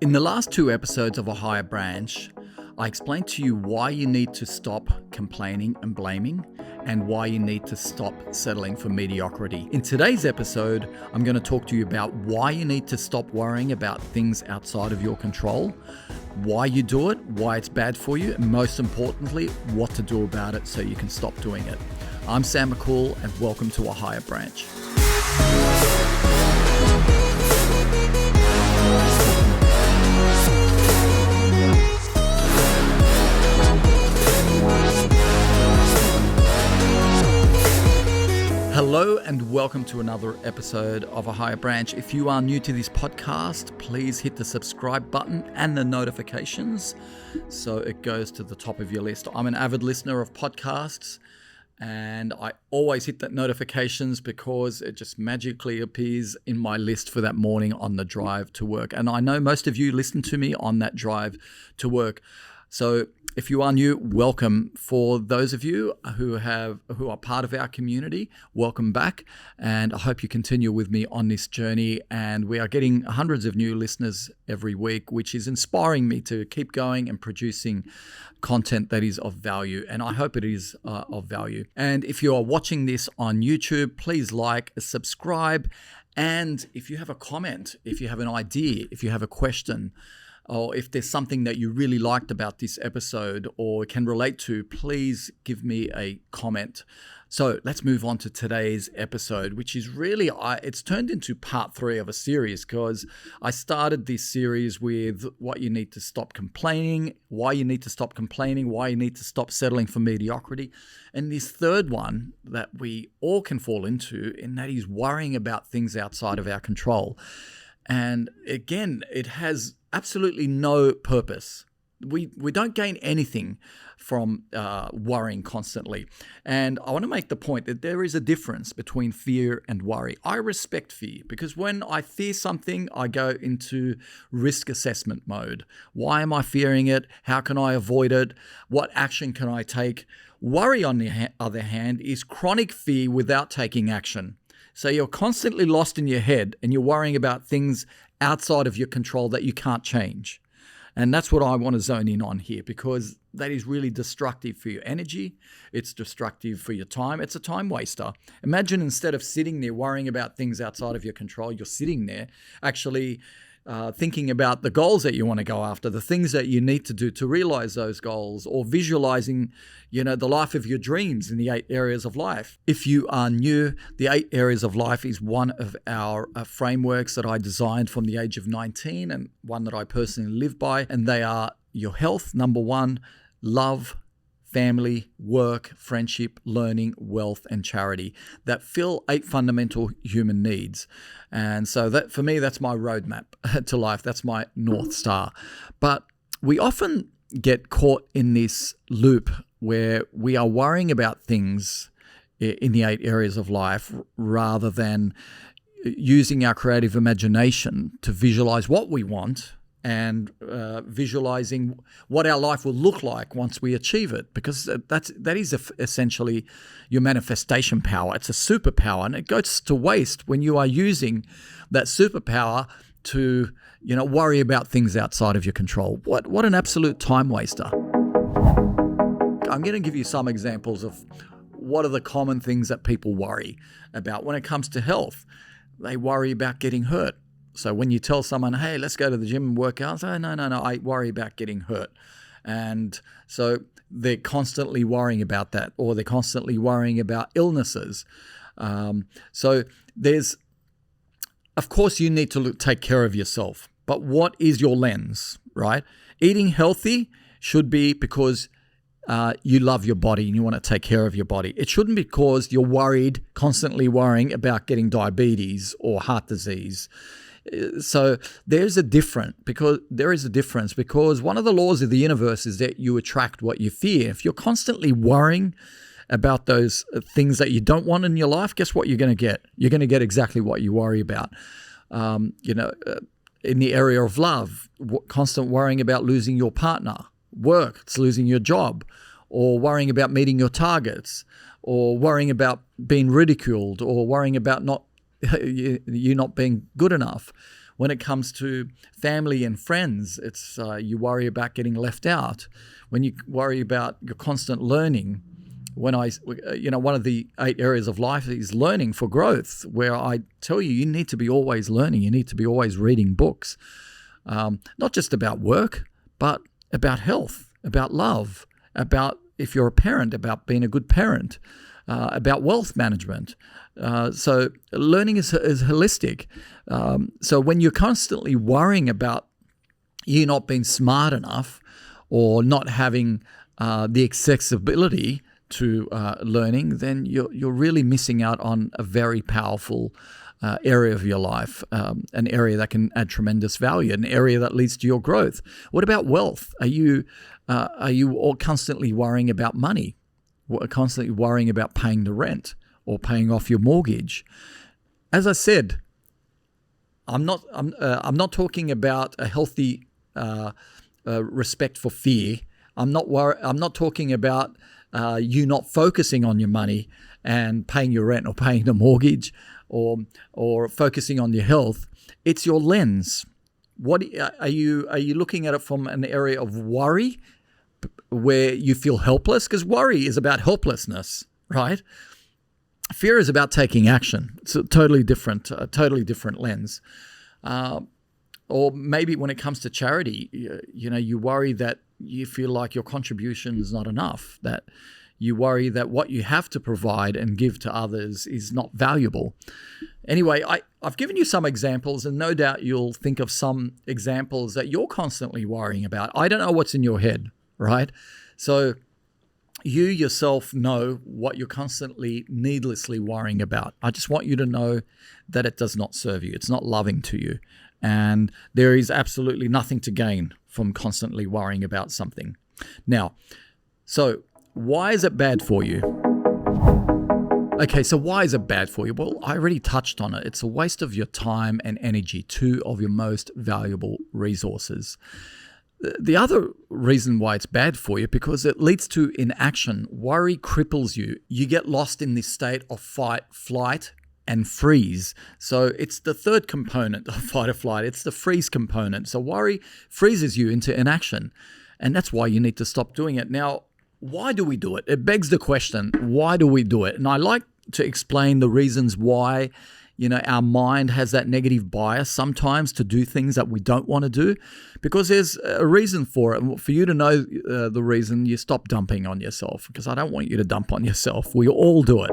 In the last two episodes of A Higher Branch, I explained to you why you need to stop complaining and blaming and why you need to stop settling for mediocrity. In today's episode, I'm going to talk to you about why you need to stop worrying about things outside of your control, why you do it, why it's bad for you, and most importantly, what to do about it so you can stop doing it. I'm Sam McCool and welcome to A Higher Branch. Hello and welcome to another episode of A Higher Branch. If you are new to this podcast, please hit the subscribe button and the notifications so it goes to the top of your list. I'm an avid listener of podcasts and I always hit that notifications because it just magically appears in my list for that morning on the drive to work. And I know most of you listen to me on that drive to work. So if you are new, welcome. For those of you who are part of our community, welcome back. And I hope you continue with me on this journey. And we are getting hundreds of new listeners every week, which is inspiring me to keep going and producing content that is of value. And I hope it is of value. And if you are watching this on YouTube, please like, subscribe. And if you have a comment, if you have an idea, if you have a question, or if there's something that you really liked about this episode or can relate to, please give me a comment. So let's move on to today's episode, which is really, it's turned into part 3 of a series because I started this series with what you need to stop complaining, why you need to stop complaining, why you need to stop settling for mediocrity. And this third one that we all can fall into, and that is worrying about things outside of our control. And again, it has absolutely no purpose. We don't gain anything from worrying constantly. And I want to make the point that there is a difference between fear and worry. I respect fear because when I fear something, I go into risk assessment mode. Why am I fearing it? How can I avoid it? What action can I take? Worry, on the other hand, is chronic fear without taking action. So you're constantly lost in your head and you're worrying about things outside of your control that you can't change. And that's what I want to zone in on here because that is really destructive for your energy. It's destructive for your time. It's a time waster. Imagine instead of sitting there worrying about things outside of your control, you're sitting there actually thinking about the goals that you want to go after, the things that you need to do to realize those goals, or visualizing, the life of your dreams in the 8 areas of life. If you are new, the 8 areas of life is one of our frameworks that I designed from the age of 19 and one that I personally live by. And they are your health, number 1, love, family, work, friendship, learning, wealth, and charity that fill 8 fundamental human needs. And so that, for me, that's my roadmap to life. That's my North Star. But we often get caught in this loop where we are worrying about things in the 8 areas of life rather than using our creative imagination to visualize what we want and visualizing what our life will look like once we achieve it, because that is essentially your manifestation power. It's a superpower, and it goes to waste when you are using that superpower to worry about things outside of your control. What an absolute time waster. I'm going to give you some examples of what are the common things that people worry about when it comes to health. They worry about getting hurt. So when you tell someone, hey, let's go to the gym and work out, say, no, I worry about getting hurt. And so they're constantly worrying about that, or they're constantly worrying about illnesses. So of course, you need to take care of yourself. But what is your lens, right? Eating healthy should be because you love your body and you want to take care of your body. It shouldn't be because you're constantly worrying about getting diabetes or heart disease. So there is a difference because one of the laws of the universe is that you attract what you fear. If you're constantly worrying about those things that you don't want in your life, guess what you're going to get? You're going to get exactly what you worry about. In the area of love, constant worrying about losing your partner, work, it's losing your job, or worrying about meeting your targets, or worrying about being ridiculed, or worrying about you not being good enough. When it comes to family and friends, it's you worry about getting left out. When you worry about your constant learning, one of the 8 areas of life is learning for growth, where I tell you need to be always learning. You need to be always reading books, not just about work, but about health, about love, about, if you're a parent, about being a good parent, about wealth management. So learning is holistic. So when you're constantly worrying about you not being smart enough or not having the accessibility to learning, then you're really missing out on a very powerful area of your life, an area that can add tremendous value, an area that leads to your growth. What about wealth? Are you all constantly worrying about money? Constantly worrying about paying the rent or paying off your mortgage? As I said, I'm not talking about a healthy respect for fear. I'm not talking about you not focusing on your money and paying your rent or paying the mortgage or focusing on your health. It's your lens. What are you looking at it from an area of worry, where you feel helpless? Because worry is about helplessness, right? Fear is about taking action. It's a totally different lens. Or maybe when it comes to charity, you worry that you feel like your contribution is not enough, that you worry that what you have to provide and give to others is not valuable. Anyway, I've given you some examples, and no doubt you'll think of some examples that you're constantly worrying about. I don't know what's in your head, right? So you yourself know what you're constantly needlessly worrying about. I just want you to know that it does not serve you. It's not loving to you. And there is absolutely nothing to gain from constantly worrying about something. Now, so why is it bad for you? Okay, so why is it bad for you? Well, I already touched on it. It's a waste of your time and energy, 2 of your most valuable resources. The other reason why it's bad for you, because it leads to inaction. Worry cripples you. You get lost in this state of fight, flight, and freeze. So it's the third component of fight or flight. It's the freeze component. So worry freezes you into inaction. And that's why you need to stop doing it. Now, why do we do it? It begs the question, why do we do it? And I like to explain the reasons why, our mind has that negative bias sometimes to do things that we don't want to do, because there's a reason for it. And for you to know the reason, you stop dumping on yourself, because I don't want you to dump on yourself. We all do it.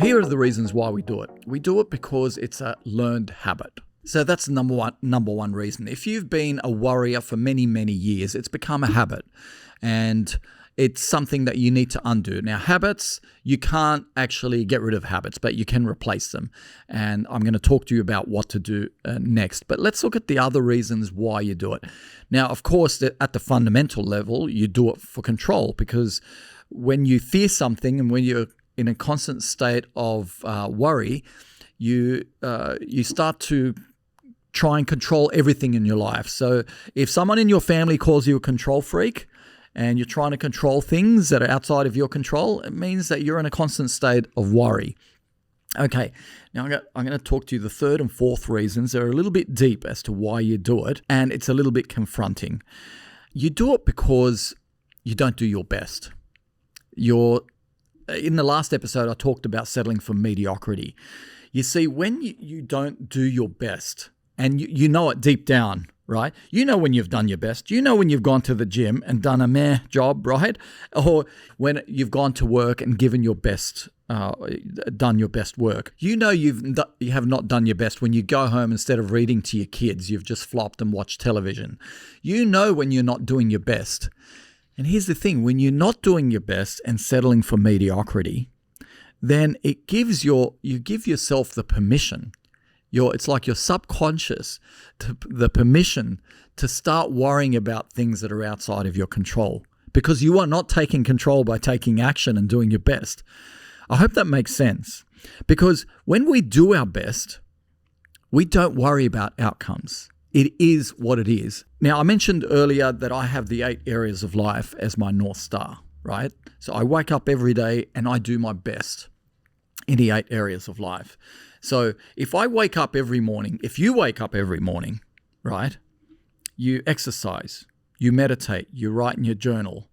Here are the reasons why we do it. We do it because it's a learned habit. So that's the number one reason. If you've been a worrier for many, many years, it's become a habit, and it's something that you need to undo. Now, habits, you can't actually get rid of habits, but you can replace them. And I'm going to talk to you about what to do next. But let's look at the other reasons why you do it. Now, of course, at the fundamental level, you do it for control, because when you fear something and when you're in a constant state of worry, you start to try and control everything in your life. So if someone in your family calls you a control freak and you're trying to control things that are outside of your control, it means that you're in a constant state of worry. Okay, now I'm going to talk to you the third and fourth reasons. They're a little bit deep as to why you do it, and it's a little bit confronting. You do it because you don't do your best. In the last episode, I talked about settling for mediocrity. You see, when you don't do your best, and you know it deep down, right? You know when you've done your best. You know when you've gone to the gym and done a meh job, right? Or when you've gone to work and given your best, done your best work. You know you have not done your best when you go home, instead of reading to your kids, you've just flopped and watched television. You know when you're not doing your best. And here's the thing, when you're not doing your best and settling for mediocrity, then you give yourself the permission. It's like your subconscious, the permission to start worrying about things that are outside of your control, because you are not taking control by taking action and doing your best. I hope that makes sense, because when we do our best, we don't worry about outcomes. It is what it is. Now, I mentioned earlier that I have the 8 areas of life as my North Star, right? So I wake up every day and I do my best in the 8 areas of life. So if I wake up every morning, if you wake up every morning, right, you exercise, you meditate, you write in your journal,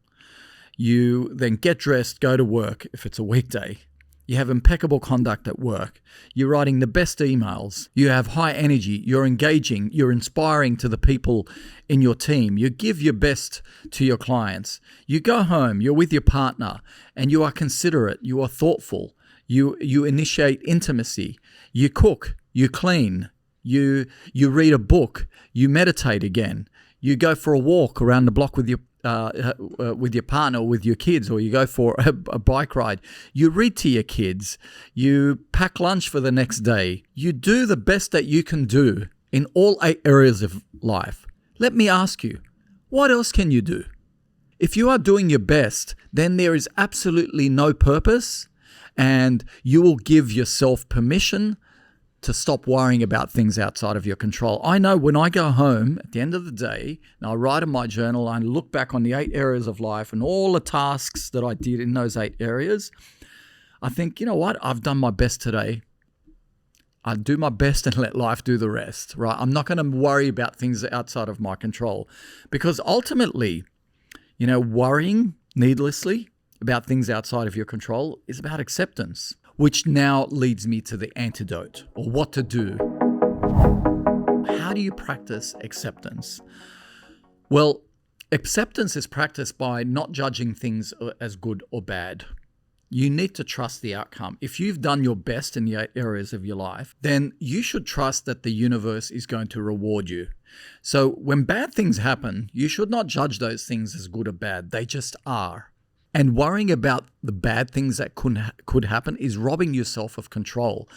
you then get dressed, go to work if it's a weekday, you have impeccable conduct at work, you're writing the best emails, you have high energy, you're engaging, you're inspiring to the people in your team, you give your best to your clients, you go home, you're with your partner, and you are considerate, you are thoughtful, you initiate intimacy, you cook, you clean, you read a book, you meditate again, you go for a walk around the block with your partner or with your kids, or you go for a bike ride, you read to your kids, you pack lunch for the next day, you do the best that you can do in all 8 areas of life. Let me ask you, what else can you do? If you are doing your best, then there is absolutely no purpose, and you will give yourself permission to stop worrying about things outside of your control. I know when I go home at the end of the day, and I write in my journal, I look back on the 8 areas of life and all the tasks that I did in those 8 areas, I think, you know what? I've done my best today. I do my best and let life do the rest, right? I'm not going to worry about things outside of my control, because ultimately, worrying needlessly about things outside of your control is about acceptance. Which now leads me to the antidote, or what to do. How do you practice acceptance? Well, acceptance is practiced by not judging things as good or bad. You need to trust the outcome. If you've done your best in the 8 areas of your life, then you should trust that the universe is going to reward you. So when bad things happen, you should not judge those things as good or bad. They just are. And worrying about the bad things that could happen is robbing yourself of control.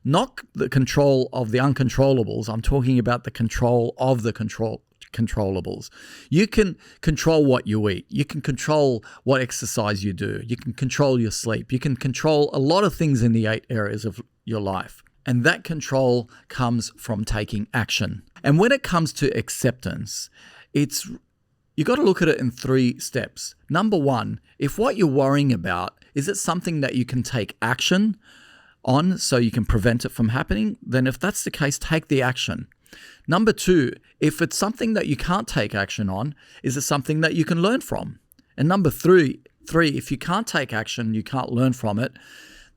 Not the control of the uncontrollables. I'm talking about the control of the controllables. You can control what you eat. You can control what exercise you do. You can control your sleep. You can control a lot of things in the 8 areas of your life. And that control comes from taking action. And when it comes to acceptance, you got to look at it in 3 steps. Number 1, if what you're worrying about, is it something that you can take action on so you can prevent it from happening? Then if that's the case, take the action. Number 2, if it's something that you can't take action on, is it something that you can learn from? And number 3, if you can't take action, you can't learn from it,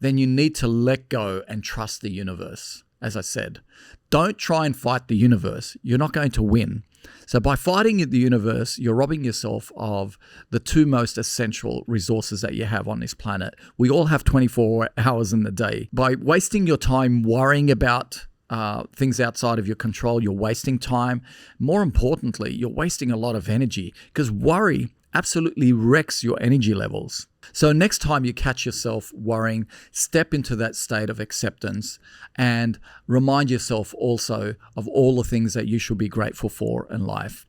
then you need to let go and trust the universe. As I said, don't try and fight the universe. You're not going to win. So by fighting the universe, you're robbing yourself of the 2 most essential resources that you have on this planet. We all have 24 hours in the day. By wasting your time worrying about things outside of your control, you're wasting time. More importantly, you're wasting a lot of energy, because worry absolutely wrecks your energy levels. So next time you catch yourself worrying, step into that state of acceptance and remind yourself also of all the things that you should be grateful for in life.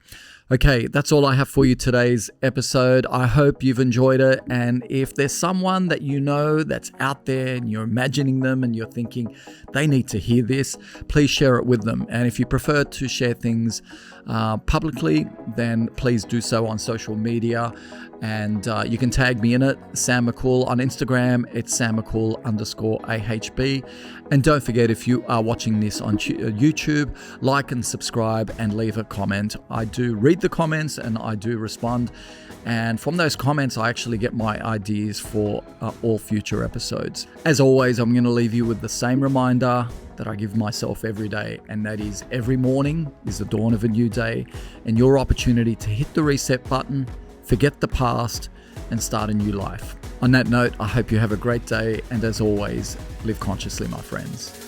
Okay, that's all I have for you today's episode. I hope you've enjoyed it. And if there's someone that you know that's out there and you're imagining them and you're thinking they need to hear this, please share it with them. And if you prefer to share things publicly, then please do so on social media. And you can tag me in it, Sam McCool on Instagram. It's SamMcCool_AHB. And don't forget, if you are watching this on YouTube, like and subscribe and leave a comment. I do read the comments and I do respond. And from those comments, I actually get my ideas for all future episodes. As always, I'm going to leave you with the same reminder that I give myself every day, and that is every morning is the dawn of a new day and your opportunity to hit the reset button, forget the past, and start a new life. On that note, I hope you have a great day, and as always, live consciously, my friends.